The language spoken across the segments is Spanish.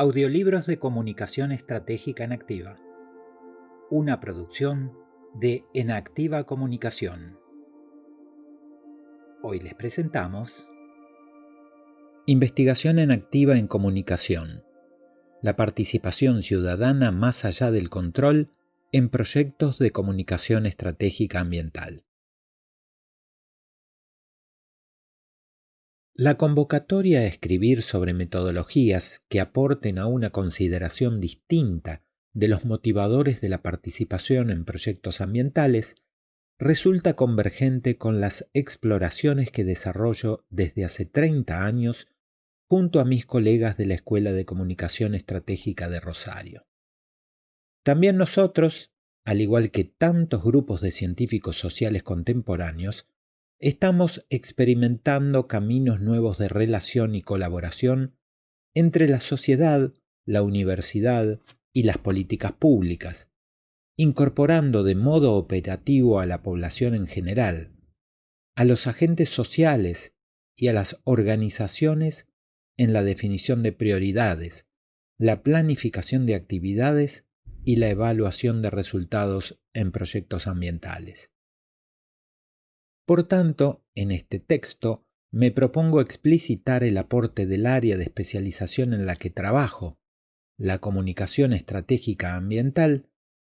Audiolibros de comunicación estratégica en Activa. Una producción de Enactiva Comunicación. Hoy les presentamos Investigación en Activa en Comunicación. La participación ciudadana más allá del control en proyectos de comunicación estratégica ambiental. La convocatoria a escribir sobre metodologías que aporten a una consideración distinta de los motivadores de la participación en proyectos ambientales resulta convergente con las exploraciones que desarrollo desde hace 30 años junto a mis colegas de la Escuela de Comunicación Estratégica de Rosario. También nosotros, al igual que tantos grupos de científicos sociales contemporáneos, estamos experimentando caminos nuevos de relación y colaboración entre la sociedad, la universidad y las políticas públicas, incorporando de modo operativo a la población en general, a los agentes sociales y a las organizaciones en la definición de prioridades, la planificación de actividades y la evaluación de resultados en proyectos ambientales. Por tanto, en este texto me propongo explicitar el aporte del área de especialización en la que trabajo, la comunicación estratégica ambiental,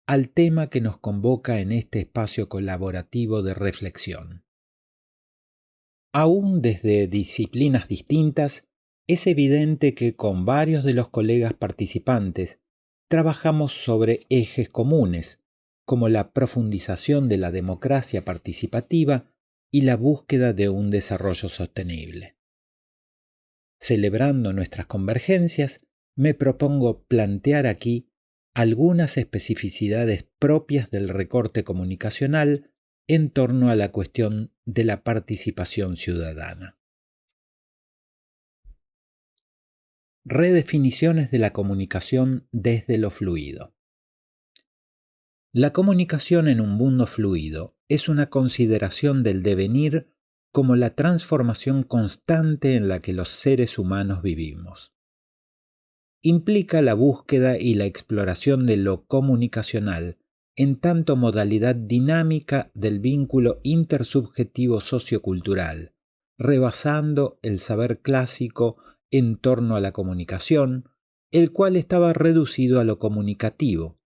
al tema que nos convoca en este espacio colaborativo de reflexión. Aún desde disciplinas distintas, es evidente que con varios de los colegas participantes trabajamos sobre ejes comunes, como la profundización de la democracia participativa y la búsqueda de un desarrollo sostenible. Celebrando nuestras convergencias, me propongo plantear aquí algunas especificidades propias del recorte comunicacional en torno a la cuestión de la participación ciudadana. Redefiniciones de la comunicación desde lo fluido. La comunicación en un mundo fluido es una consideración del devenir como la transformación constante en la que los seres humanos vivimos. Implica la búsqueda y la exploración de lo comunicacional en tanto modalidad dinámica del vínculo intersubjetivo sociocultural, rebasando el saber clásico en torno a la comunicación, el cual estaba reducido a lo comunicativo,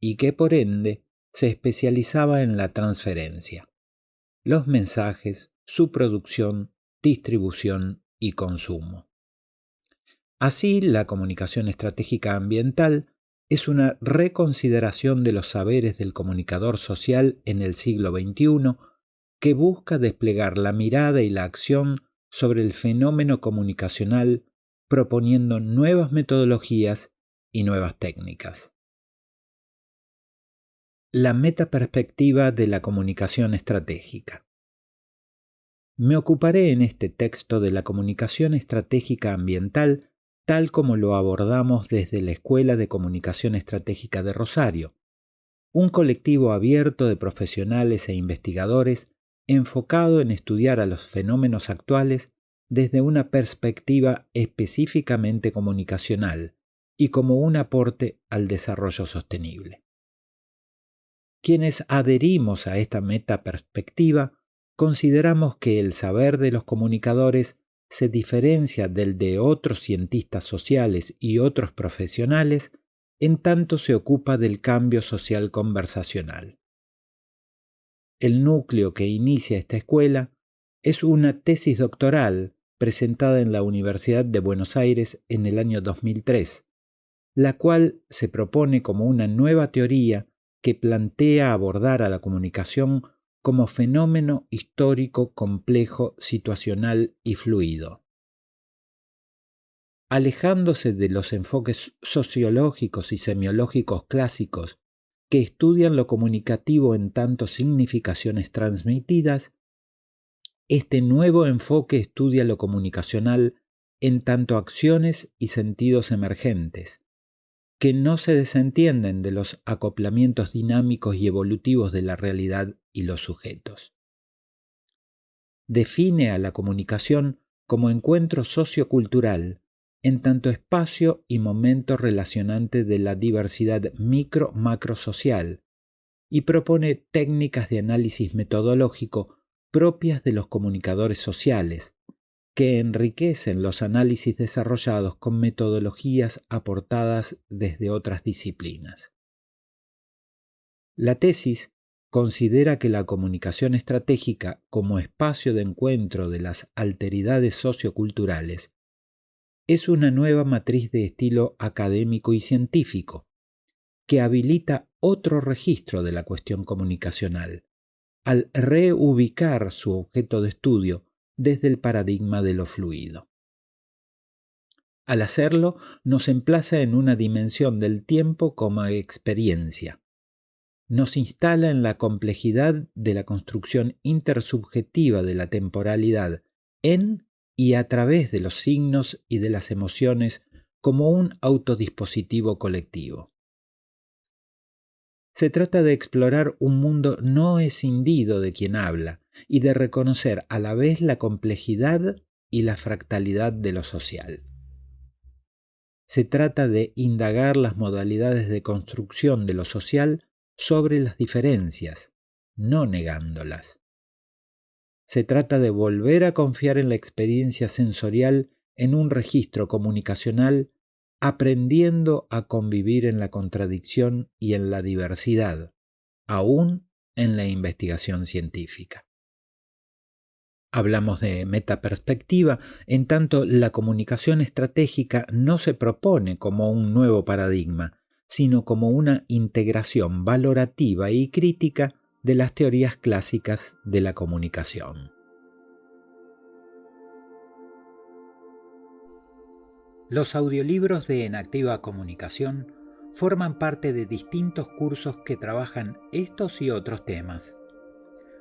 y que por ende se especializaba en la transferencia, los mensajes, su producción, distribución y consumo. Así, la comunicación estratégica ambiental es una reconsideración de los saberes del comunicador social en el siglo XXI que busca desplegar la mirada y la acción sobre el fenómeno comunicacional proponiendo nuevas metodologías y nuevas técnicas. La metaperspectiva de la comunicación estratégica. Me ocuparé en este texto de la comunicación estratégica ambiental tal como lo abordamos desde la Escuela de Comunicación Estratégica de Rosario, un colectivo abierto de profesionales e investigadores enfocado en estudiar a los fenómenos actuales desde una perspectiva específicamente comunicacional y como un aporte al desarrollo sostenible. Quienes adherimos a esta metaperspectiva consideramos que el saber de los comunicadores se diferencia del de otros cientistas sociales y otros profesionales en tanto se ocupa del cambio social conversacional. El núcleo que inicia esta escuela es una tesis doctoral presentada en la Universidad de Buenos Aires en el año 2003, la cual se propone como una nueva teoría que plantea abordar a la comunicación como fenómeno histórico, complejo, situacional y fluido. Alejándose de los enfoques sociológicos y semiológicos clásicos que estudian lo comunicativo en tanto significaciones transmitidas, este nuevo enfoque estudia lo comunicacional en tanto acciones y sentidos emergentes, que no se desentienden de los acoplamientos dinámicos y evolutivos de la realidad y los sujetos. Define a la comunicación como encuentro sociocultural en tanto espacio y momento relacionante de la diversidad micro-macrosocial, y propone técnicas de análisis metodológico propias de los comunicadores sociales, que enriquecen los análisis desarrollados con metodologías aportadas desde otras disciplinas. La tesis considera que la comunicación estratégica como espacio de encuentro de las alteridades socioculturales es una nueva matriz de estilo académico y científico que habilita otro registro de la cuestión comunicacional, al reubicar su objeto de estudio desde el paradigma de lo fluido. Al hacerlo, nos emplaza en una dimensión del tiempo como experiencia. Nos instala en la complejidad de la construcción intersubjetiva de la temporalidad en y a través de los signos y de las emociones como un autodispositivo colectivo. Se trata de explorar un mundo no escindido de quien habla y de reconocer a la vez la complejidad y la fractalidad de lo social. Se trata de indagar las modalidades de construcción de lo social sobre las diferencias, no negándolas. Se trata de volver a confiar en la experiencia sensorial en un registro comunicacional, aprendiendo a convivir en la contradicción y en la diversidad, aún en la investigación científica. Hablamos de metaperspectiva, en tanto la comunicación estratégica no se propone como un nuevo paradigma, sino como una integración valorativa y crítica de las teorías clásicas de la comunicación. Los audiolibros de En Activa Comunicación forman parte de distintos cursos que trabajan estos y otros temas.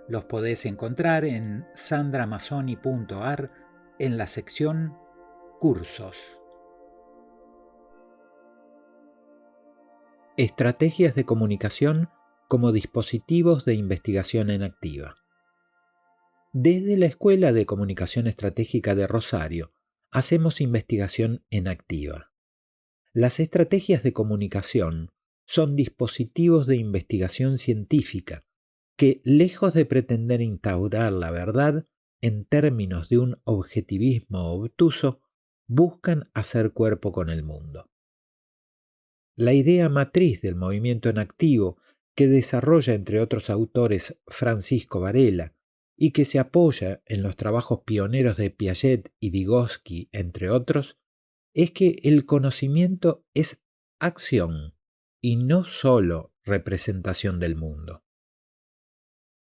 Los podés encontrar en sandramazoni.ar en la sección Cursos. Estrategias de comunicación como dispositivos de investigación en activa. Desde la Escuela de Comunicación Estratégica de Rosario, hacemos investigación en activa. Las estrategias de comunicación son dispositivos de investigación científica que, lejos de pretender instaurar la verdad en términos de un objetivismo obtuso, buscan hacer cuerpo con el mundo. La idea matriz del movimiento en activo, que desarrolla entre otros autores Francisco Varela y que se apoya en los trabajos pioneros de Piaget y Vygotsky, entre otros, es que el conocimiento es acción y no solo representación del mundo.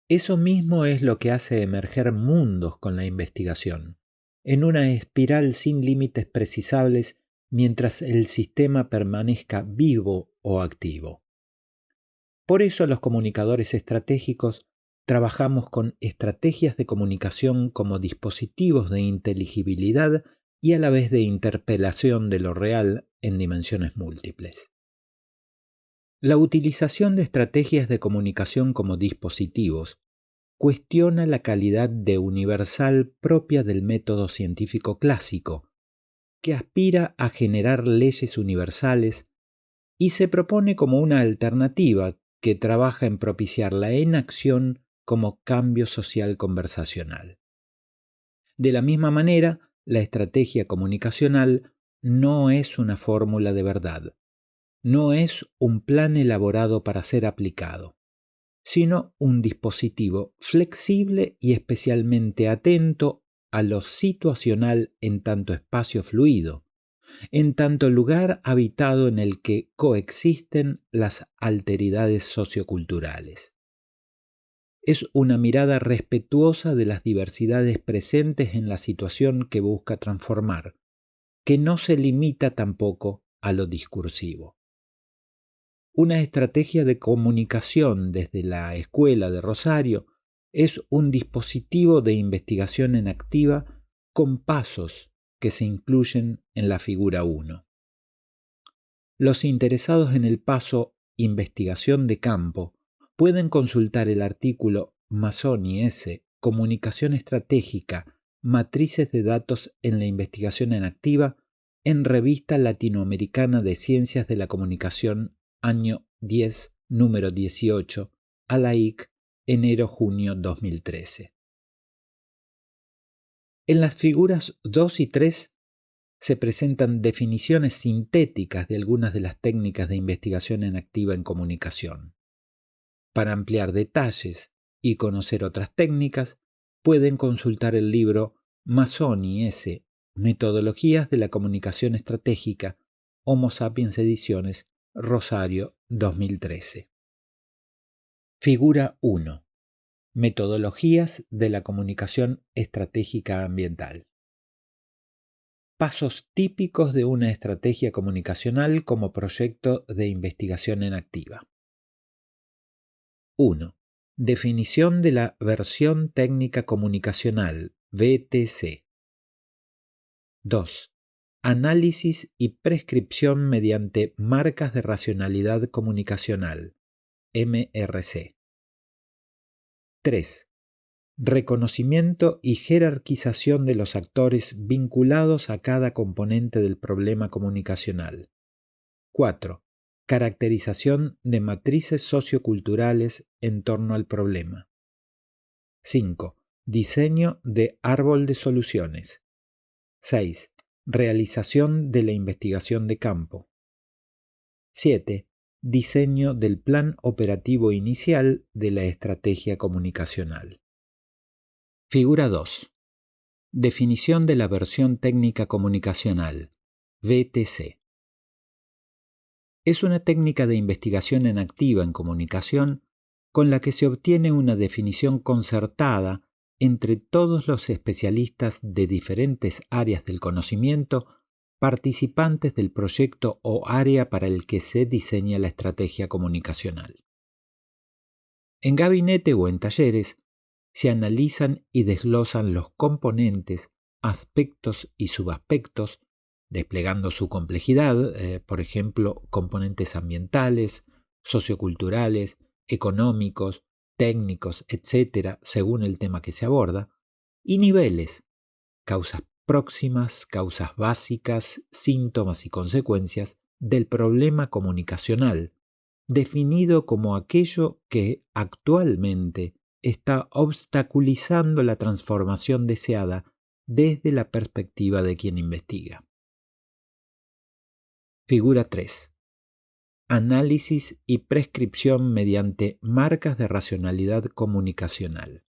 Eso mismo es lo que hace emerger mundos con la investigación, en una espiral sin límites precisables mientras el sistema permanezca vivo o activo. Por eso los comunicadores estratégicos trabajamos con estrategias de comunicación como dispositivos de inteligibilidad y a la vez de interpelación de lo real en dimensiones múltiples. La utilización de estrategias de comunicación como dispositivos cuestiona la calidad de universal propia del método científico clásico, que aspira a generar leyes universales y se propone como una alternativa que trabaja en propiciar la inacción como cambio social conversacional. De la misma manera, la estrategia comunicacional no es una fórmula de verdad, no es un plan elaborado para ser aplicado, sino un dispositivo flexible y especialmente atento a lo situacional en tanto espacio fluido, en tanto lugar habitado en el que coexisten las alteridades socioculturales. Es una mirada respetuosa de las diversidades presentes en la situación que busca transformar, que no se limita tampoco a lo discursivo. Una estrategia de comunicación desde la Escuela de Rosario es un dispositivo de investigación en activa con pasos que se incluyen en la figura 1. Los interesados en el paso Investigación de campo pueden consultar el artículo Mazzoni S. Comunicación estratégica, matrices de datos en la investigación en activa en Revista Latinoamericana de Ciencias de la Comunicación, año 10, número 18, a la IC, enero-junio 2013. En las figuras 2 y 3 se presentan definiciones sintéticas de algunas de las técnicas de investigación en activa en comunicación. Para ampliar detalles y conocer otras técnicas, pueden consultar el libro Mazzoni S. Metodologías de la comunicación estratégica, Homo Sapiens Ediciones, Rosario, 2013. Figura 1. Metodologías de la comunicación estratégica ambiental. Pasos típicos de una estrategia comunicacional como proyecto de investigación en activa. 1. Definición de la versión técnica comunicacional, VTC. 2. Análisis y prescripción mediante marcas de racionalidad comunicacional, MRC. 3. Reconocimiento y jerarquización de los actores vinculados a cada componente del problema comunicacional. 4. Caracterización de matrices socioculturales en torno al problema. 5. Diseño de árbol de soluciones. 6. Realización de la investigación de campo. 7. Diseño del plan operativo inicial de la estrategia comunicacional. Figura 2. Definición de la versión técnica comunicacional, VTC. Es una técnica de investigación en activa en comunicación con la que se obtiene una definición concertada entre todos los especialistas de diferentes áreas del conocimiento participantes del proyecto o área para el que se diseña la estrategia comunicacional. En gabinete o en talleres se analizan y desglosan los componentes, aspectos y subaspectos, desplegando su complejidad, por ejemplo, componentes ambientales, socioculturales, económicos, técnicos, etc., según el tema que se aborda, y niveles, causas próximas, causas básicas, síntomas y consecuencias del problema comunicacional, definido como aquello que actualmente está obstaculizando la transformación deseada desde la perspectiva de quien investiga. Figura 3. Análisis y prescripción mediante marcas de racionalidad comunicacional.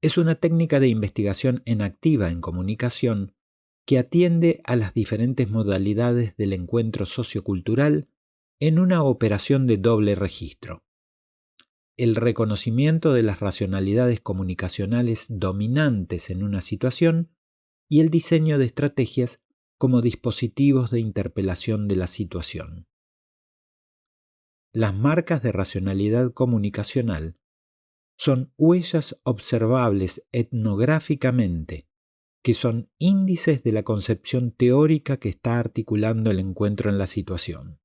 Es una técnica de investigación en activa en comunicación que atiende a las diferentes modalidades del encuentro sociocultural en una operación de doble registro. El reconocimiento de las racionalidades comunicacionales dominantes en una situación y el diseño de estrategias como dispositivos de interpelación de la situación. Las marcas de racionalidad comunicacional son huellas observables etnográficamente, que son índices de la concepción teórica que está articulando el encuentro en la situación.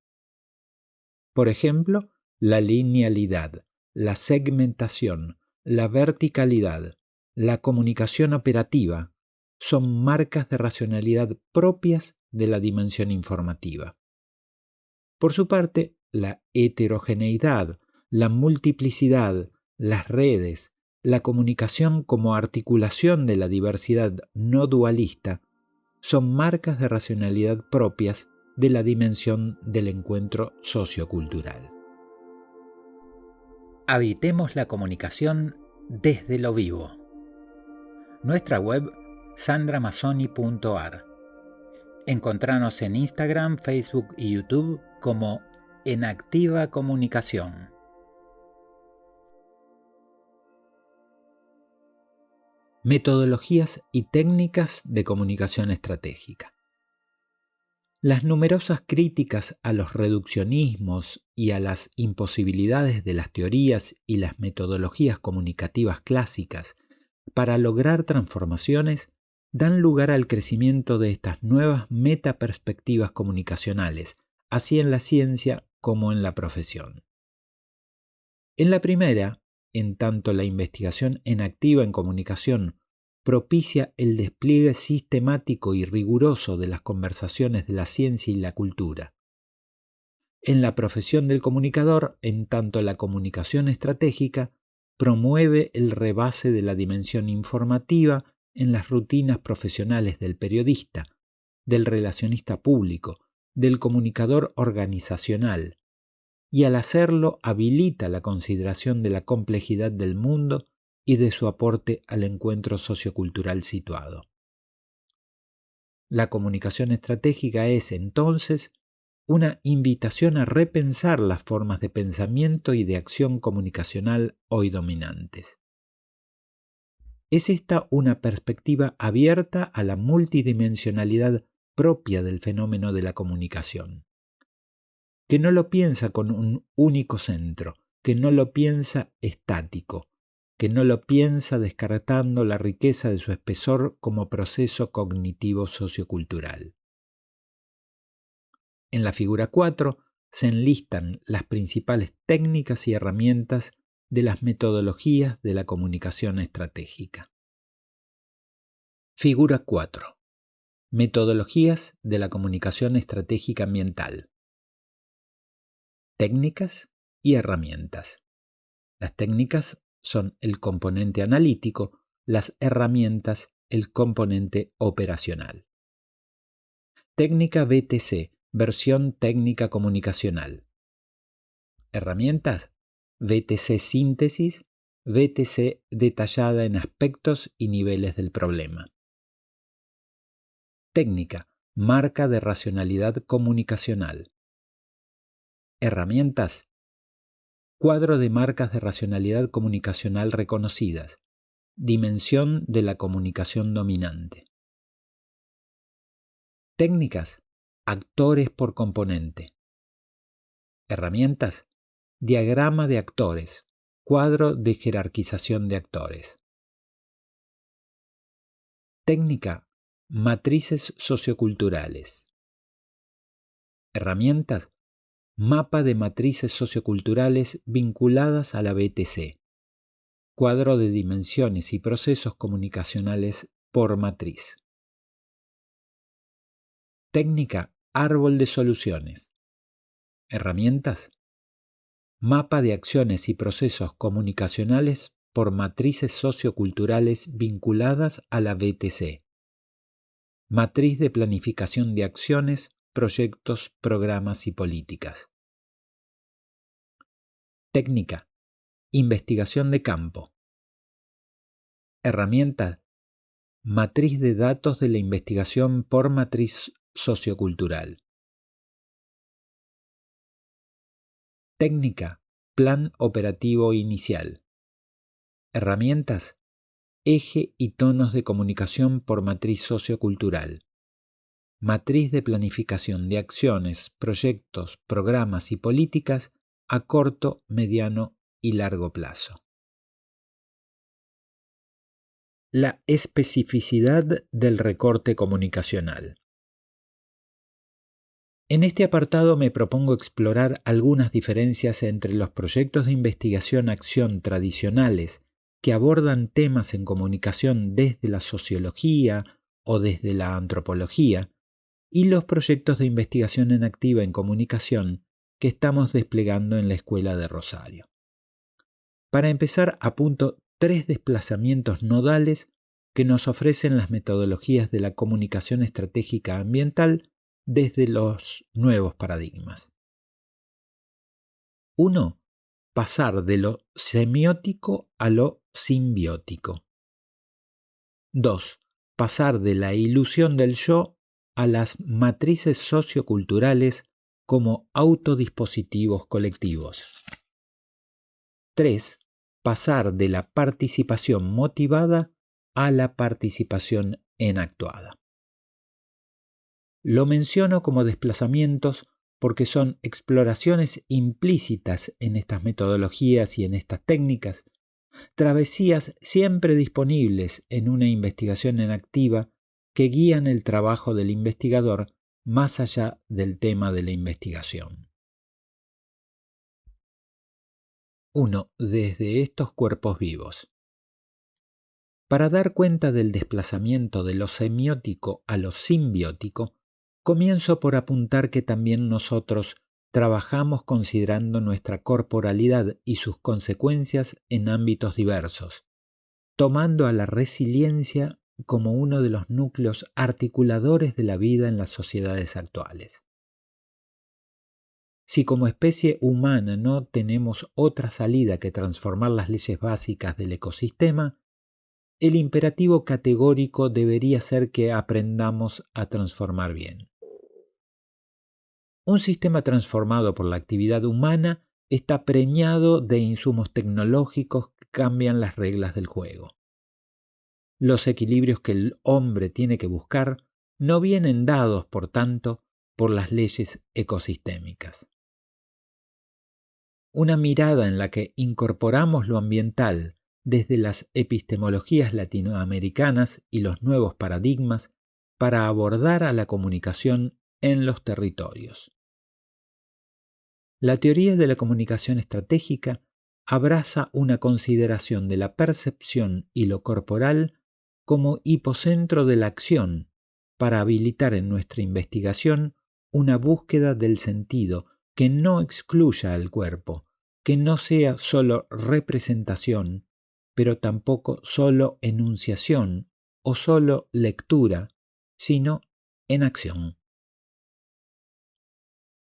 Por ejemplo, la linealidad, la segmentación, la verticalidad, la comunicación operativa son marcas de racionalidad propias de la dimensión informativa. Por su parte, la heterogeneidad, la multiplicidad, las redes, la comunicación como articulación de la diversidad no dualista son marcas de racionalidad propias de la dimensión del encuentro sociocultural. Habitemos la comunicación desde lo vivo. Nuestra web sandramazzoni.ar. Encontranos en Instagram, Facebook y YouTube como En Activa Comunicación. Metodologías y técnicas de comunicación estratégica. Las numerosas críticas a los reduccionismos y a las imposibilidades de las teorías y las metodologías comunicativas clásicas para lograr transformaciones dan lugar al crecimiento de estas nuevas metaperspectivas comunicacionales, así en la ciencia como en la profesión. En la primera, en tanto la investigación en activa en comunicación propicia el despliegue sistemático y riguroso de las conversaciones de la ciencia y la cultura. En la profesión del comunicador, en tanto la comunicación estratégica promueve el rebase de la dimensión informativa en las rutinas profesionales del periodista, del relacionista público, del comunicador organizacional, y al hacerlo habilita la consideración de la complejidad del mundo y de su aporte al encuentro sociocultural situado. La comunicación estratégica es, entonces, una invitación a repensar las formas de pensamiento y de acción comunicacional hoy dominantes. Es esta una perspectiva abierta a la multidimensionalidad propia del fenómeno de la comunicación, que no lo piensa con un único centro, que no lo piensa estático, que no lo piensa descartando la riqueza de su espesor como proceso cognitivo sociocultural. En la figura 4 se enlistan las principales técnicas y herramientas de las metodologías de la comunicación estratégica. Figura 4. Metodologías de la comunicación estratégica ambiental. Técnicas y herramientas. Las técnicas son el componente analítico, las herramientas el componente operacional. Técnica BTC, versión técnica comunicacional. Herramientas: BTC síntesis, BTC detallada en aspectos y niveles del problema. Técnica: marca de racionalidad comunicacional. Herramientas: cuadro de marcas de racionalidad comunicacional reconocidas. Dimensión de la comunicación dominante. Técnicas: actores por componente. Herramientas: diagrama de actores, cuadro de jerarquización de actores. Técnica: matrices socioculturales. Herramientas: mapa de matrices socioculturales vinculadas a la BTC, cuadro de dimensiones y procesos comunicacionales por matriz. Técnica: árbol de soluciones. Herramientas: mapa de acciones y procesos comunicacionales por matrices socioculturales vinculadas a la BTC. Matriz de planificación de acciones, proyectos, programas y políticas. Técnica: investigación de campo. Herramienta: matriz de datos de la investigación por matriz sociocultural. Técnica: plan operativo inicial. Herramientas: eje y tonos de comunicación por matriz sociocultural. Matriz de planificación de acciones, proyectos, programas y políticas a corto, mediano y largo plazo. La especificidad del recorte comunicacional. En este apartado me propongo explorar algunas diferencias entre los proyectos de investigación-acción tradicionales que abordan temas en comunicación desde la sociología o desde la antropología y los proyectos de investigación en activa en comunicación que estamos desplegando en la Escuela de Rosario. Para empezar, apunto 3 desplazamientos nodales que nos ofrecen las metodologías de la comunicación estratégica ambiental desde los nuevos paradigmas. 1. Pasar de lo semiótico a lo simbiótico. 2. Pasar de la ilusión del yo a las matrices socioculturales como autodispositivos colectivos. 3. Pasar de la participación motivada a la participación enactuada. Lo menciono como desplazamientos porque son exploraciones implícitas en estas metodologías y en estas técnicas, travesías siempre disponibles en una investigación en activa que guían el trabajo del investigador más allá del tema de la investigación. 1. Desde estos cuerpos vivos. Para dar cuenta del desplazamiento de lo semiótico a lo simbiótico, comienzo por apuntar que también nosotros trabajamos considerando nuestra corporalidad y sus consecuencias en ámbitos diversos, tomando a la resiliencia como uno de los núcleos articuladores de la vida en las sociedades actuales. Si como especie humana no tenemos otra salida que transformar las leyes básicas del ecosistema, el imperativo categórico debería ser que aprendamos a transformar bien. Un sistema transformado por la actividad humana está preñado de insumos tecnológicos que cambian las reglas del juego. Los equilibrios que el hombre tiene que buscar no vienen dados, por tanto, por las leyes ecosistémicas. Una mirada en la que incorporamos lo ambiental desde las epistemologías latinoamericanas y los nuevos paradigmas para abordar a la comunicación en los territorios. La teoría de la comunicación estratégica abraza una consideración de la percepción y lo corporal como hipocentro de la acción para habilitar en nuestra investigación una búsqueda del sentido que no excluya al cuerpo, que no sea solo representación, pero tampoco solo enunciación o solo lectura, sino en acción.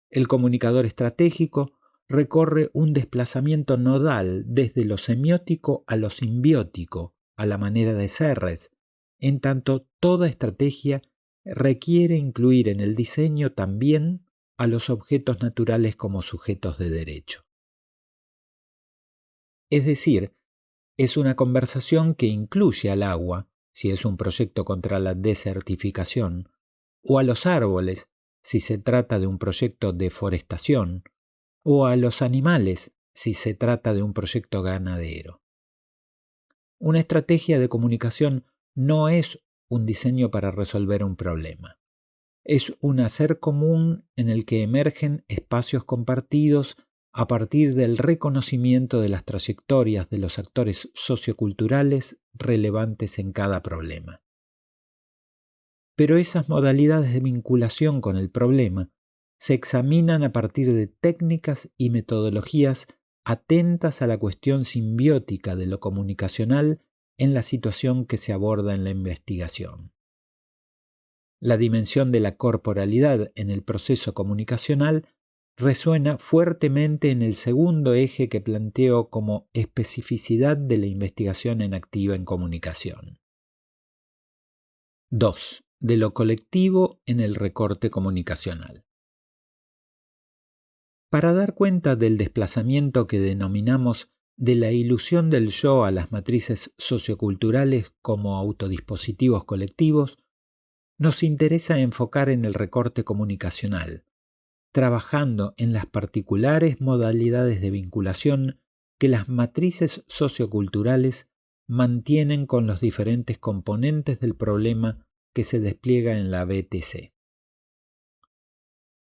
El comunicador estratégico recorre un desplazamiento nodal desde lo semiótico a lo simbiótico, a la manera de Serres, en tanto toda estrategia requiere incluir en el diseño también a los objetos naturales como sujetos de derecho. Es decir, es una conversación que incluye al agua, si es un proyecto contra la desertificación, o a los árboles, si se trata de un proyecto de forestación, o a los animales, si se trata de un proyecto ganadero. Una estrategia de comunicación no es un diseño para resolver un problema. Es un hacer común en el que emergen espacios compartidos a partir del reconocimiento de las trayectorias de los actores socioculturales relevantes en cada problema. Pero esas modalidades de vinculación con el problema se examinan a partir de técnicas y metodologías atentas a la cuestión simbiótica de lo comunicacional en la situación que se aborda en la investigación. La dimensión de la corporalidad en el proceso comunicacional resuena fuertemente en el segundo eje que planteo como especificidad de la investigación en activa en comunicación. 2. De lo colectivo en el recorte comunicacional. Para dar cuenta del desplazamiento que denominamos de la ilusión del yo a las matrices socioculturales como autodispositivos colectivos, nos interesa enfocar en el recorte comunicacional, trabajando en las particulares modalidades de vinculación que las matrices socioculturales mantienen con los diferentes componentes del problema que se despliega en la BTC.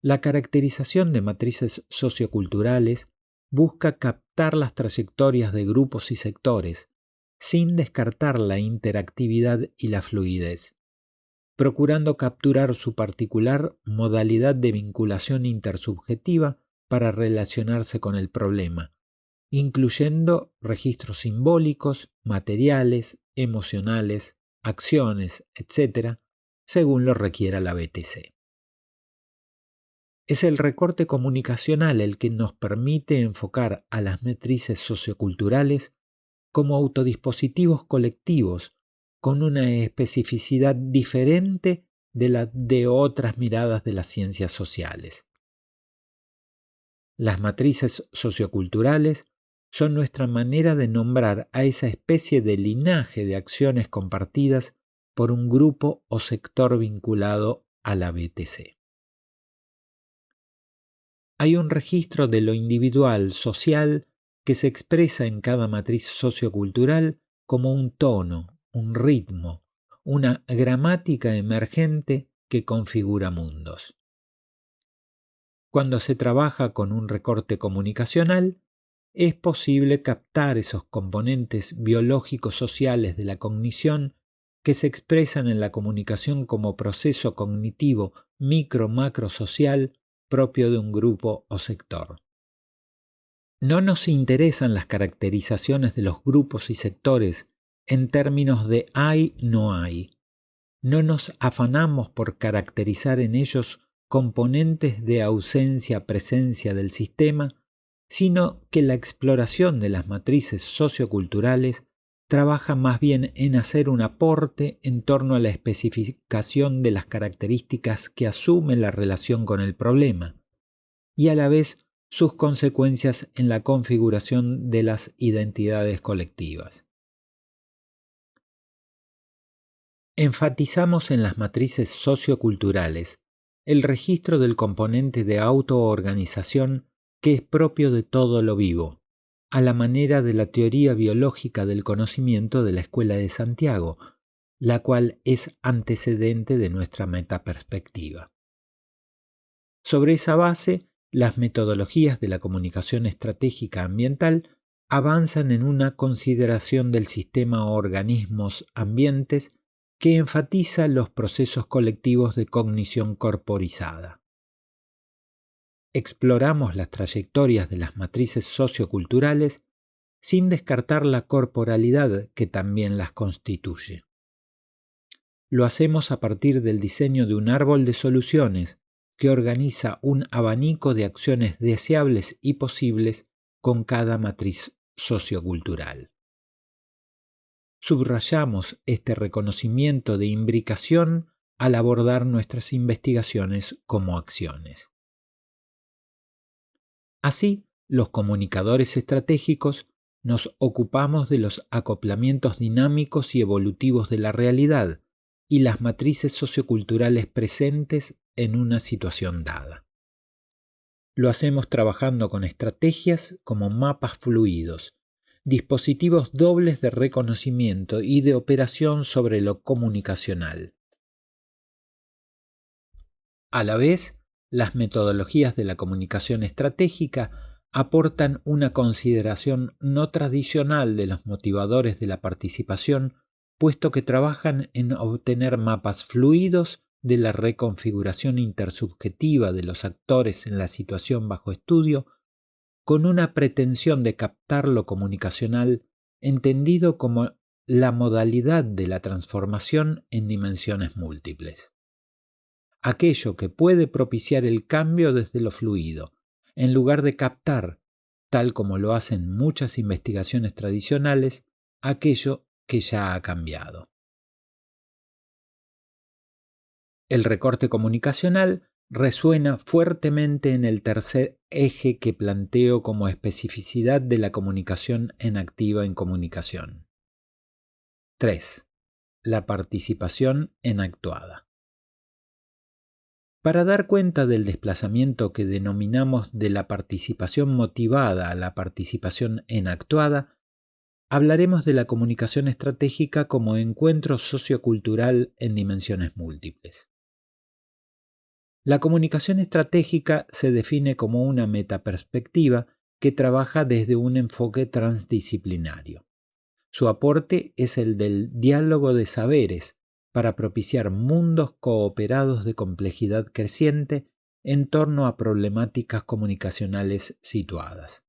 La caracterización de matrices socioculturales busca captar las trayectorias de grupos y sectores, sin descartar la interactividad y la fluidez, procurando capturar su particular modalidad de vinculación intersubjetiva para relacionarse con el problema, incluyendo registros simbólicos, materiales, emocionales, acciones, etc., según lo requiera la BTC. Es el recorte comunicacional el que nos permite enfocar a las matrices socioculturales como autodispositivos colectivos con una especificidad diferente de la de otras miradas de las ciencias sociales. Las matrices socioculturales son nuestra manera de nombrar a esa especie de linaje de acciones compartidas por un grupo o sector vinculado a la BTC. Hay un registro de lo individual social que se expresa en cada matriz sociocultural como un tono, un ritmo, una gramática emergente que configura mundos. Cuando se trabaja con un recorte comunicacional, es posible captar esos componentes biológicos sociales de la cognición que se expresan en la comunicación como proceso cognitivo micro-macro social propio de un grupo o sector. No nos interesan las caracterizaciones de los grupos y sectores en términos de hay-no hay. No nos afanamos por caracterizar en ellos componentes de ausencia-presencia del sistema, sino que la exploración de las matrices socioculturales trabaja más bien en hacer un aporte en torno a la especificación de las características que asume la relación con el problema, y a la vez sus consecuencias en la configuración de las identidades colectivas. Enfatizamos en las matrices socioculturales el registro del componente de autoorganización que es propio de todo lo vivo, a la manera de la teoría biológica del conocimiento de la Escuela de Santiago, la cual es antecedente de nuestra metaperspectiva. Sobre esa base, las metodologías de la comunicación estratégica ambiental avanzan en una consideración del sistema organismos-ambientes que enfatiza los procesos colectivos de cognición corporizada. Exploramos las trayectorias de las matrices socioculturales sin descartar la corporalidad que también las constituye. Lo hacemos a partir del diseño de un árbol de soluciones que organiza un abanico de acciones deseables y posibles con cada matriz sociocultural. Subrayamos este reconocimiento de imbricación al abordar nuestras investigaciones como acciones. Así, los comunicadores estratégicos nos ocupamos de los acoplamientos dinámicos y evolutivos de la realidad y las matrices socioculturales presentes en una situación dada. Lo hacemos trabajando con estrategias como mapas fluidos, dispositivos dobles de reconocimiento y de operación sobre lo comunicacional. A la vez, las metodologías de la comunicación estratégica aportan una consideración no tradicional de los motivadores de la participación, puesto que trabajan en obtener mapas fluidos de la reconfiguración intersubjetiva de los actores en la situación bajo estudio, con una pretensión de captar lo comunicacional entendido como la modalidad de la transformación en dimensiones múltiples. Aquello que puede propiciar el cambio desde lo fluido, en lugar de captar, tal como lo hacen muchas investigaciones tradicionales, aquello que ya ha cambiado. El recorte comunicacional resuena fuertemente en el tercer eje que planteo como especificidad de la comunicación en activa en comunicación. 3. La participación en actuada. Para dar cuenta del desplazamiento que denominamos de la participación motivada a la participación en actuada, hablaremos de la comunicación estratégica como encuentro sociocultural en dimensiones múltiples. La comunicación estratégica se define como una metaperspectiva que trabaja desde un enfoque transdisciplinario. Su aporte es el del diálogo de saberes para propiciar mundos cooperados de complejidad creciente en torno a problemáticas comunicacionales situadas.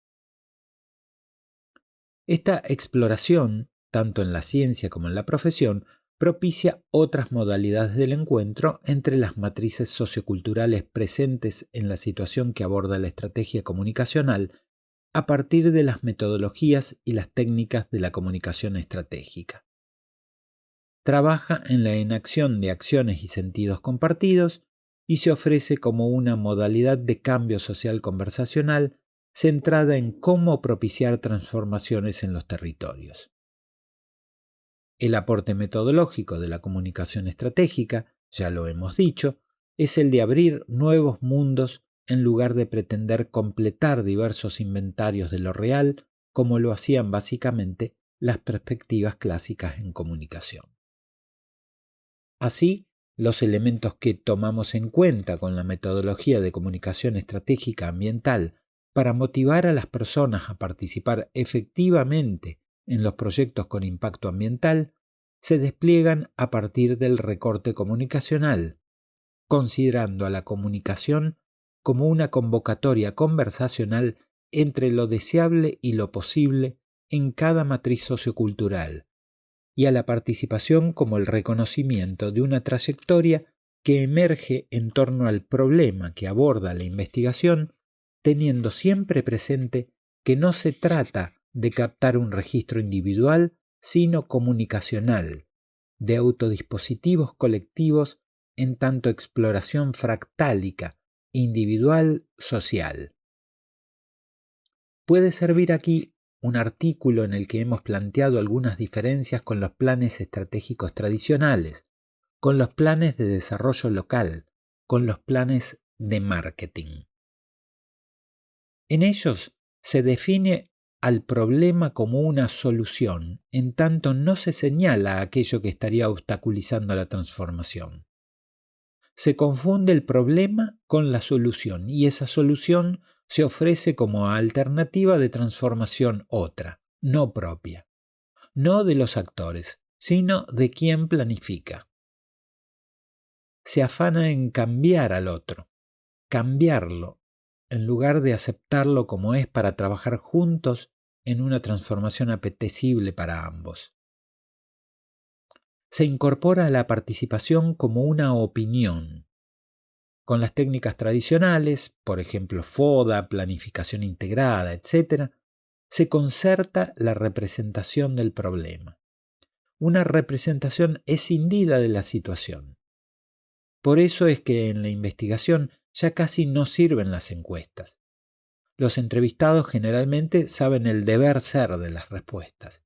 Esta exploración, tanto en la ciencia como en la profesión, propicia otras modalidades del encuentro entre las matrices socioculturales presentes en la situación que aborda la estrategia comunicacional a partir de las metodologías y las técnicas de la comunicación estratégica. Trabaja en la enacción de acciones y sentidos compartidos y se ofrece como una modalidad de cambio social conversacional centrada en cómo propiciar transformaciones en los territorios. El aporte metodológico de la comunicación estratégica, ya lo hemos dicho, es el de abrir nuevos mundos en lugar de pretender completar diversos inventarios de lo real, como lo hacían básicamente las perspectivas clásicas en comunicación. Así, los elementos que tomamos en cuenta con la metodología de comunicación estratégica ambiental para motivar a las personas a participar efectivamente en los proyectos con impacto ambiental, se despliegan a partir del recorte comunicacional, considerando a la comunicación como una convocatoria conversacional entre lo deseable y lo posible en cada matriz sociocultural, y a la participación como el reconocimiento de una trayectoria que emerge en torno al problema que aborda la investigación, teniendo siempre presente que no se trata de captar un registro individual, sino comunicacional, de autodispositivos colectivos en tanto exploración fractálica, individual, social. Puede servir aquí un artículo en el que hemos planteado algunas diferencias con los planes estratégicos tradicionales, con los planes de desarrollo local, con los planes de marketing. En ellos se define al problema como una solución, en tanto no se señala aquello que estaría obstaculizando la transformación. Se confunde el problema con la solución y esa solución se ofrece como alternativa de transformación otra, no propia, no de los actores, sino de quien planifica. Se afana en cambiar al otro, cambiarlo, en lugar de aceptarlo como es para trabajar juntos en una transformación apetecible para ambos. Se incorpora a la participación como una opinión. Con las técnicas tradicionales, por ejemplo FODA, planificación integrada, etc., se concerta la representación del problema. Una representación escindida de la situación. Por eso es que en la investigación ya casi no sirven las encuestas. Los entrevistados generalmente saben el deber ser de las respuestas.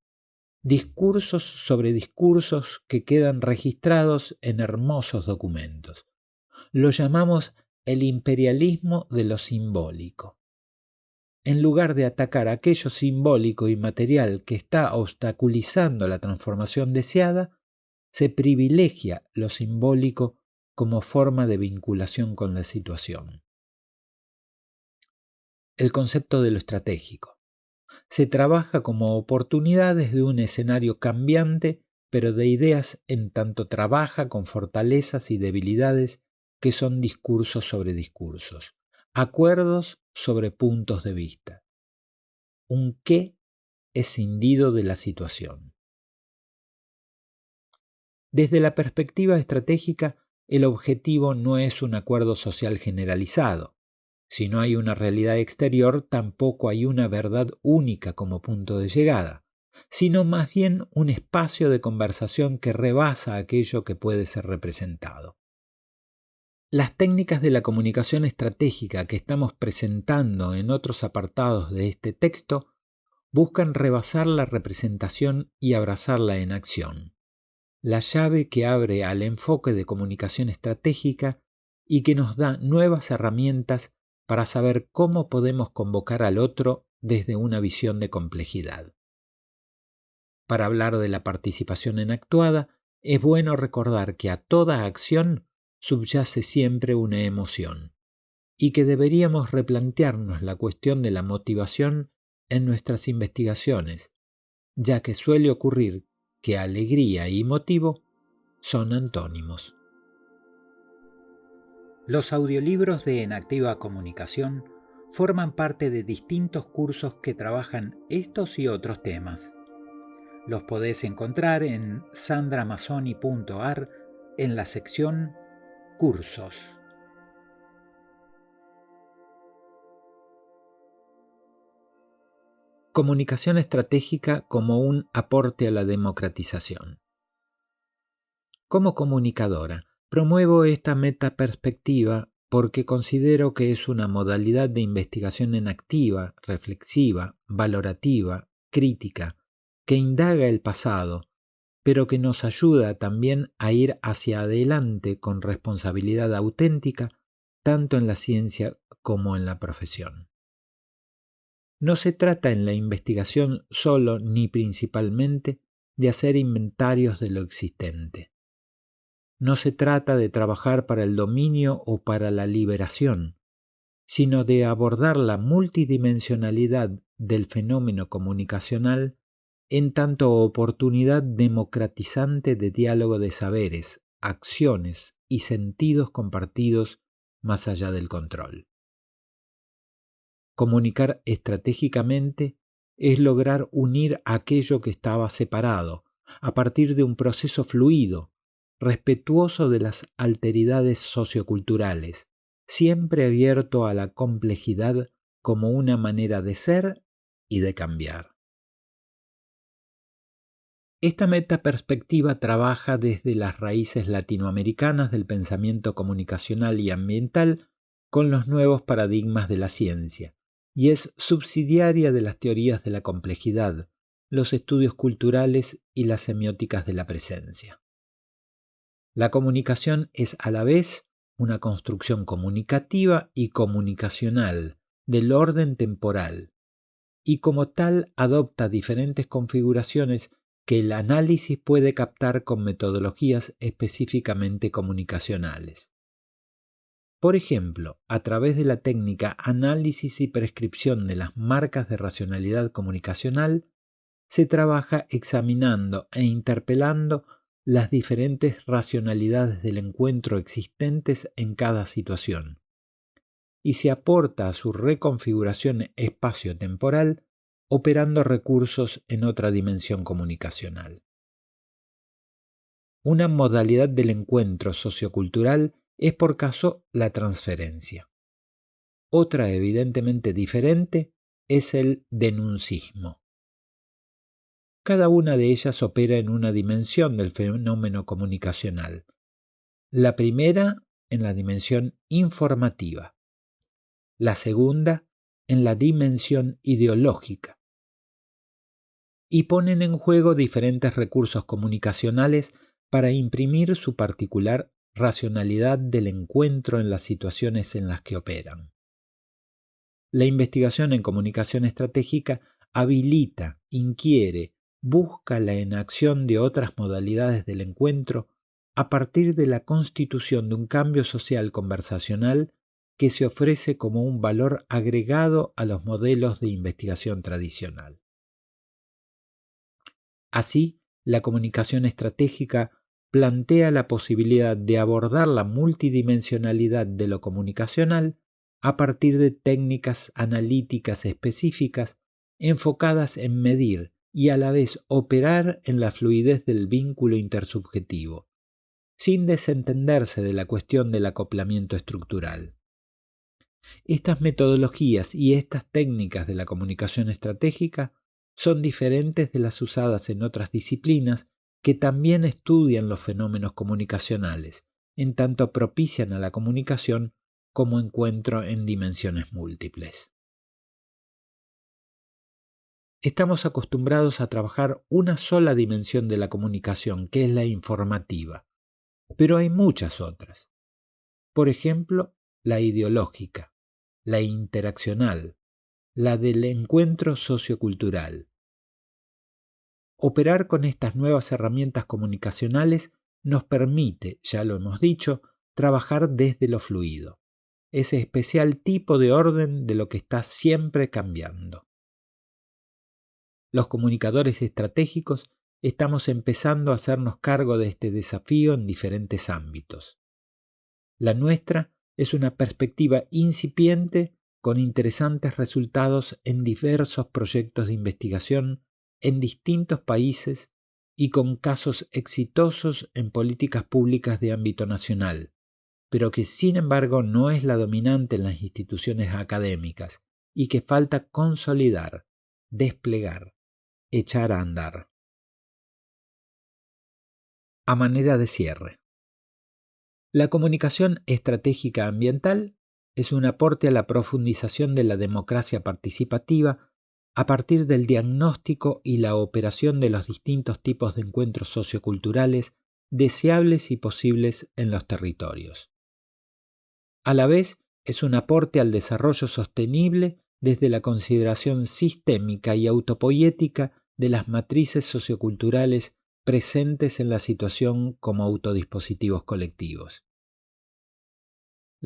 Discursos sobre discursos que quedan registrados en hermosos documentos. Lo llamamos el imperialismo de lo simbólico. En lugar de atacar aquello simbólico y material que está obstaculizando la transformación deseada, se privilegia lo simbólico como forma de vinculación con la situación. El concepto de lo estratégico. Se trabaja como oportunidades de un escenario cambiante, pero de ideas en tanto trabaja con fortalezas y debilidades que son discursos sobre discursos, acuerdos sobre puntos de vista. Un qué escindido de la situación. Desde la perspectiva estratégica, el objetivo no es un acuerdo social generalizado. Si no hay una realidad exterior, tampoco hay una verdad única como punto de llegada, sino más bien un espacio de conversación que rebasa aquello que puede ser representado. Las técnicas de la comunicación estratégica que estamos presentando en otros apartados de este texto buscan rebasar la representación y abrazarla en acción, la llave que abre al enfoque de comunicación estratégica y que nos da nuevas herramientas para saber cómo podemos convocar al otro desde una visión de complejidad. Para hablar de la participación en actuada, es bueno recordar que a toda acción subyace siempre una emoción, y que deberíamos replantearnos la cuestión de la motivación en nuestras investigaciones, ya que suele ocurrir que alegría y motivo son antónimos. Los audiolibros de En Activa Comunicación forman parte de distintos cursos que trabajan estos y otros temas. Los podés encontrar en sandramazoni.ar en la sección Cursos. Comunicación estratégica como un aporte a la democratización. Como comunicadora, promuevo esta metaperspectiva porque considero que es una modalidad de investigación en activa, reflexiva, valorativa, crítica, que indaga el pasado, pero que nos ayuda también a ir hacia adelante con responsabilidad auténtica, tanto en la ciencia como en la profesión. No se trata en la investigación solo ni principalmente de hacer inventarios de lo existente. No se trata de trabajar para el dominio o para la liberación, sino de abordar la multidimensionalidad del fenómeno comunicacional en tanto oportunidad democratizante de diálogo de saberes, acciones y sentidos compartidos más allá del control. Comunicar estratégicamente es lograr unir aquello que estaba separado a partir de un proceso fluido, respetuoso de las alteridades socioculturales, siempre abierto a la complejidad como una manera de ser y de cambiar. Esta metaperspectiva trabaja desde las raíces latinoamericanas del pensamiento comunicacional y ambiental con los nuevos paradigmas de la ciencia, y es subsidiaria de las teorías de la complejidad, los estudios culturales y las semióticas de la presencia. La comunicación es a la vez una construcción comunicativa y comunicacional del orden temporal, y como tal adopta diferentes configuraciones que el análisis puede captar con metodologías específicamente comunicacionales. Por ejemplo, a través de la técnica análisis y prescripción de las marcas de racionalidad comunicacional, se trabaja examinando e interpelando las diferentes racionalidades del encuentro existentes en cada situación, y se aporta a su reconfiguración espacio-temporal operando recursos en otra dimensión comunicacional. Una modalidad del encuentro sociocultural es por caso la transferencia. Otra evidentemente diferente es el denuncismo. Cada una de ellas opera en una dimensión del fenómeno comunicacional. La primera en la dimensión informativa, la segunda en la dimensión ideológica, y ponen en juego diferentes recursos comunicacionales para imprimir su particular racionalidad del encuentro en las situaciones en las que operan. La investigación en comunicación estratégica habilita, inquiere, busca la enacción de otras modalidades del encuentro a partir de la constitución de un cambio social conversacional que se ofrece como un valor agregado a los modelos de investigación tradicional. Así, la comunicación estratégica plantea la posibilidad de abordar la multidimensionalidad de lo comunicacional a partir de técnicas analíticas específicas enfocadas en medir y a la vez operar en la fluidez del vínculo intersubjetivo, sin desentenderse de la cuestión del acoplamiento estructural. Estas metodologías y estas técnicas de la comunicación estratégica son diferentes de las usadas en otras disciplinas que también estudian los fenómenos comunicacionales, en tanto propician a la comunicación como encuentro en dimensiones múltiples. Estamos acostumbrados a trabajar una sola dimensión de la comunicación, que es la informativa, pero hay muchas otras. Por ejemplo, la ideológica, la interaccional, la del encuentro sociocultural. Operar con estas nuevas herramientas comunicacionales nos permite, ya lo hemos dicho, trabajar desde lo fluido, ese especial tipo de orden de lo que está siempre cambiando. Los comunicadores estratégicos estamos empezando a hacernos cargo de este desafío en diferentes ámbitos. La nuestra es una perspectiva incipiente con interesantes resultados en diversos proyectos de investigación en distintos países y con casos exitosos en políticas públicas de ámbito nacional, pero que sin embargo no es la dominante en las instituciones académicas y que falta consolidar, desplegar, echar a andar. A manera de cierre. La comunicación estratégica ambiental es un aporte a la profundización de la democracia participativa a partir del diagnóstico y la operación de los distintos tipos de encuentros socioculturales deseables y posibles en los territorios. A la vez, es un aporte al desarrollo sostenible desde la consideración sistémica y autopoiética de las matrices socioculturales presentes en la situación como autodispositivos colectivos.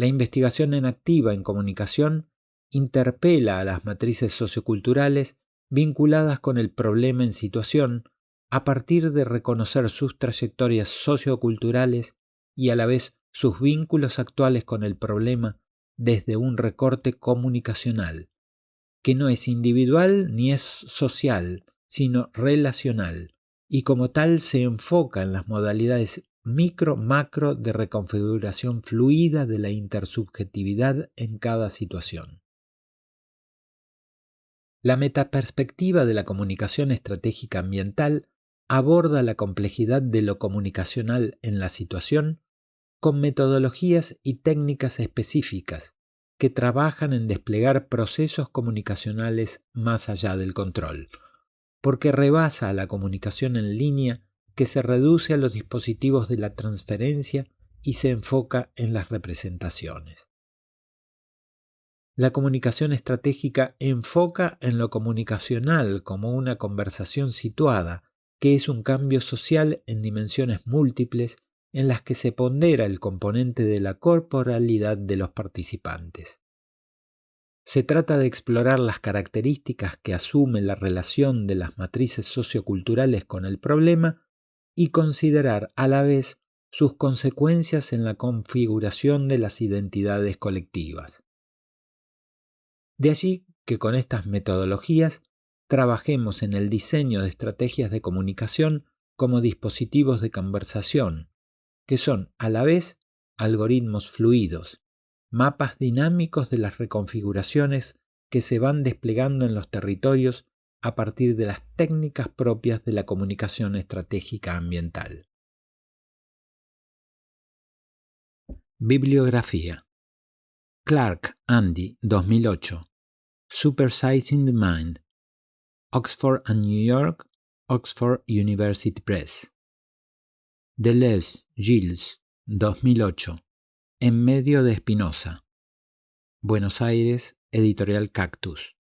La investigación en activa en comunicación interpela a las matrices socioculturales vinculadas con el problema en situación a partir de reconocer sus trayectorias socioculturales y a la vez sus vínculos actuales con el problema desde un recorte comunicacional, que no es individual ni es social, sino relacional, y como tal se enfoca en las modalidades micro-macro de reconfiguración fluida de la intersubjetividad en cada situación. La metaperspectiva de la comunicación estratégica ambiental aborda la complejidad de lo comunicacional en la situación con metodologías y técnicas específicas que trabajan en desplegar procesos comunicacionales más allá del control, porque rebasa a la comunicación en línea que se reduce a los dispositivos de la transferencia y se enfoca en las representaciones. La comunicación estratégica enfoca en lo comunicacional como una conversación situada, que es un cambio social en dimensiones múltiples en las que se pondera el componente de la corporalidad de los participantes. Se trata de explorar las características que asume la relación de las matrices socioculturales con el problema y considerar a la vez sus consecuencias en la configuración de las identidades colectivas. De allí que con estas metodologías trabajemos en el diseño de estrategias de comunicación como dispositivos de conversación, que son a la vez algoritmos fluidos, mapas dinámicos de las reconfiguraciones que se van desplegando en los territorios a partir de las técnicas propias de la comunicación estratégica ambiental. Bibliografía. Clark, Andy, 2008. Supersizing the Mind. Oxford and New York, Oxford University Press. Deleuze, Gilles, 2008. En medio de Spinoza. Buenos Aires, Editorial Cactus.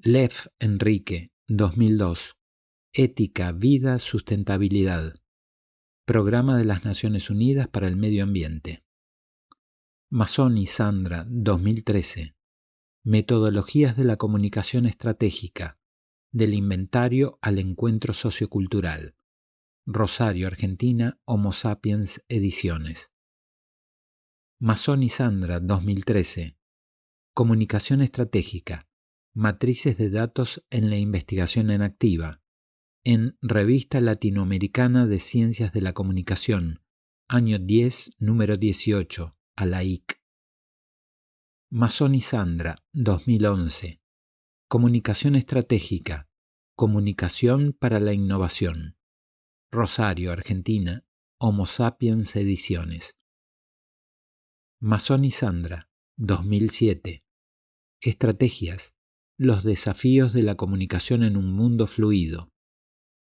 Leff, Enrique, 2002. Ética, vida, sustentabilidad. Programa de las Naciones Unidas para el Medio Ambiente. Mazzoni, Sandra, 2013. Metodologías de la comunicación estratégica, del inventario al encuentro sociocultural. Rosario, Argentina, Homo Sapiens Ediciones. Mazzoni, Sandra, 2013. Comunicación estratégica, matrices de datos en la investigación en activa, en Revista Latinoamericana de Ciencias de la Comunicación, año 10, número 18, a la IC. Mazzoni, Sandra, 2011. Comunicación estratégica, comunicación para la innovación. Rosario, Argentina, Homo Sapiens Ediciones. Mazzoni, Sandra, 2007. Estrategias, los desafíos de la comunicación en un mundo fluido.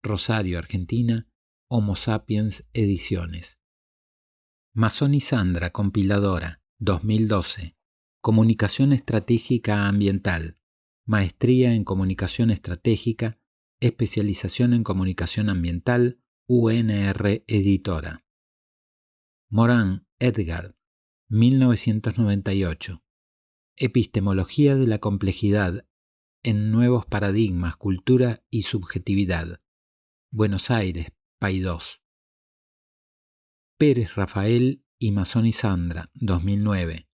Rosario, Argentina, Homo Sapiens Ediciones. Mazzoni, Sandra, compiladora, 2012. Comunicación estratégica ambiental, maestría en comunicación estratégica, especialización en comunicación ambiental, UNR Editora. Morin, Edgar, 1998. Epistemología de la complejidad en nuevos paradigmas, cultura y subjetividad. Buenos Aires, Paidós. Pérez, Rafael y Mazzoni, Sandra, 2009.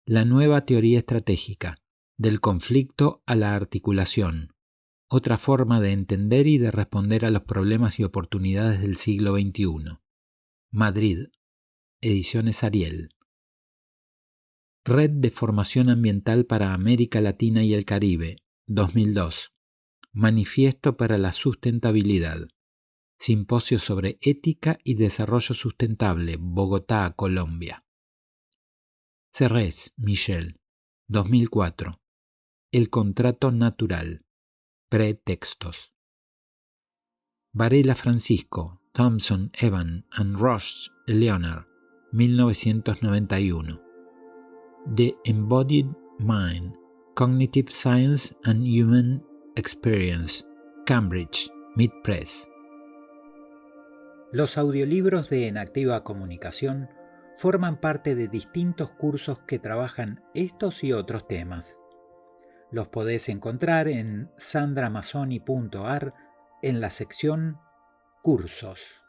La nueva teoría estratégica, del conflicto a la articulación. Otra forma de entender y de responder a los problemas y oportunidades del siglo XXI. Madrid, Ediciones Ariel. Red de Formación Ambiental para América Latina y el Caribe, 2002. Manifiesto para la Sustentabilidad. Simposio sobre Ética y Desarrollo Sustentable, Bogotá, Colombia. Serres, Michel, 2004. El contrato natural. Pretextos. Varela, Francisco, Thompson, Evan and Roche, Leonard, 1991. The Embodied Mind, Cognitive Science and Human Experience, Cambridge, Mid Press. Los audiolibros de En Activa Comunicación forman parte de distintos cursos que trabajan estos y otros temas. Los podés encontrar en sandramazzoni.ar en la sección Cursos.